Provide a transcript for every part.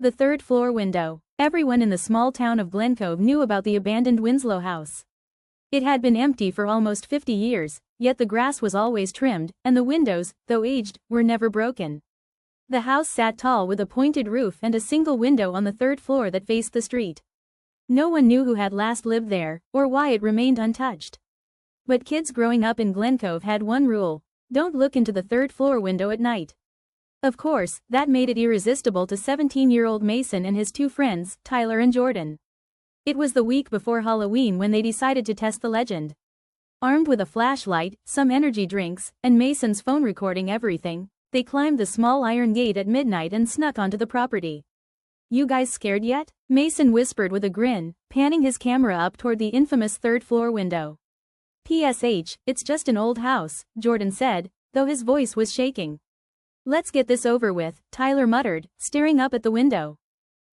The third floor window. Everyone in the small town of Glen Cove knew about the abandoned Winslow house. It had been empty for almost 50 years, yet the grass was always trimmed, and the windows, though aged, were never broken. The house sat tall with a pointed roof and a single window on the third floor that faced the street. No one knew who had last lived there, or why it remained untouched. But kids growing up in Glen Cove had one rule: don't look into the third floor window at night. Of course, that made it irresistible to 17-year-old Mason and his two friends, Tyler and Jordan. It was the week before Halloween when they decided to test the legend. Armed with a flashlight, some energy drinks, and Mason's phone recording everything, they climbed the small iron gate at midnight and snuck onto the property. "You guys scared yet?" Mason whispered with a grin, panning his camera up toward the infamous third-floor window. "PSH, it's just an old house," Jordan said, though his voice was shaking. "Let's get this over with," Tyler muttered, staring up at the window.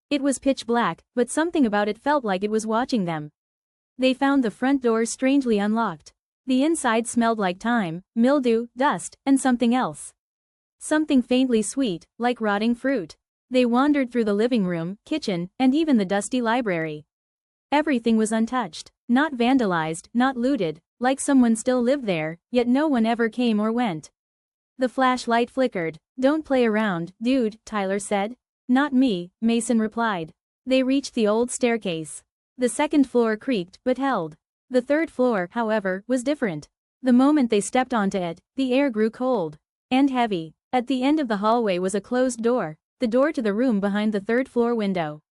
It was pitch black, but something about it felt like it was watching them. They found the front door strangely unlocked. The inside smelled like thyme, mildew, dust, and something else. Something faintly sweet, like rotting fruit. They wandered through the living room, kitchen, and even the dusty library. Everything was untouched, not vandalized, not looted, like someone still lived there, yet no one ever came or went. The flashlight flickered. "Don't play around, dude," Tyler said. "Not me," Mason replied. They reached the old staircase. The second floor creaked but held. The third floor, however, was different. The moment they stepped onto it, the air grew cold and heavy. At the end of the hallway was a closed door, the door to the room behind the third floor window.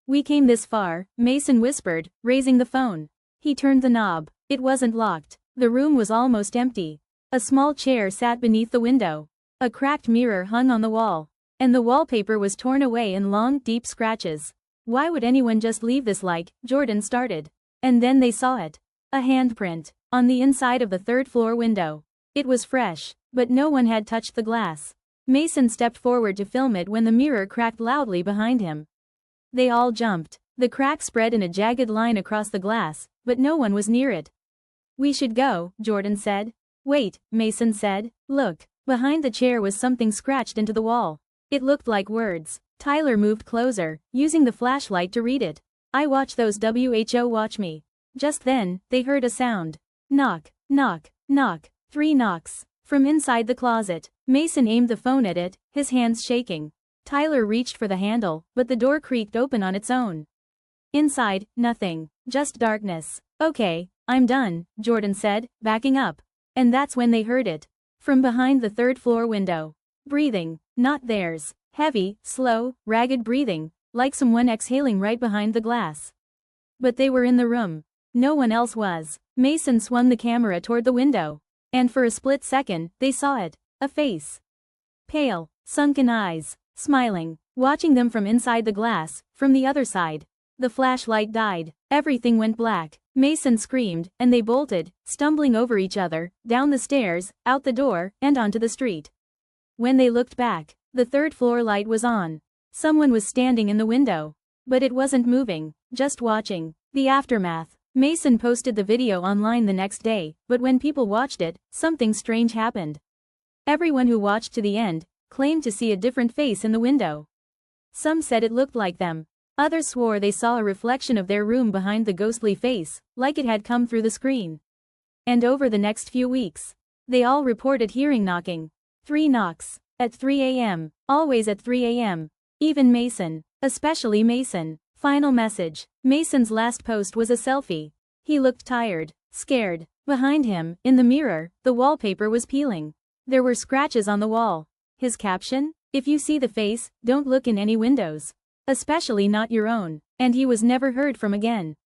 "We came this far," Mason whispered, raising the phone. He turned the knob. It wasn't locked. The room was almost empty. A small chair sat beneath the window. A cracked mirror hung on the wall. And the wallpaper was torn away in long, deep scratches. "Why would anyone just leave this like?" Jordan started. And then they saw it. A handprint. On the inside of the third floor window. It was fresh, but no one had touched the glass. Mason stepped forward to film it when the mirror cracked loudly behind him. They all jumped. The crack spread in a jagged line across the glass, but no one was near it. "We should go," Jordan said. "Wait," Mason said. "Look." Behind the chair was something scratched into the wall. It looked like words. Tyler moved closer, using the flashlight to read it. "I watch those WHO watch me." Just then, they heard a sound. Knock, knock, knock. 3 knocks. From inside the closet, Mason aimed the phone at it, his hands shaking. Tyler reached for the handle, but the door creaked open on its own. Inside, nothing. Just darkness. "Okay, I'm done," Jordan said, backing up. And that's when they heard it. From behind the third floor window. Breathing. Not theirs. Heavy, slow, ragged breathing, like someone exhaling right behind the glass. But they were in the room. No one else was. Mason swung the camera toward the window. And for a split second, they saw it. A face. Pale, sunken eyes. Smiling. Watching them from inside the glass, from the other side. The flashlight died. Everything went black. Mason screamed, and they bolted, stumbling over each other, down the stairs, out the door, and onto the street. When they looked back, the third floor light was on. Someone was standing in the window. But it wasn't moving, just watching. The aftermath. Mason posted the video online the next day, but when people watched it, something strange happened. Everyone who watched to the end claimed to see a different face in the window. Some said it looked like them. Others swore they saw a reflection of their room behind the ghostly face, like it had come through the screen. And over the next few weeks, they all reported hearing knocking. 3 knocks. At 3 a.m. Always at 3 a.m. Even Mason. Especially Mason. Final message. Mason's last post was a selfie. He looked tired, scared. Behind him, in the mirror, the wallpaper was peeling. There were scratches on the wall. His caption? "If you see the face, don't look in any windows. Especially not your own." And he was never heard from again.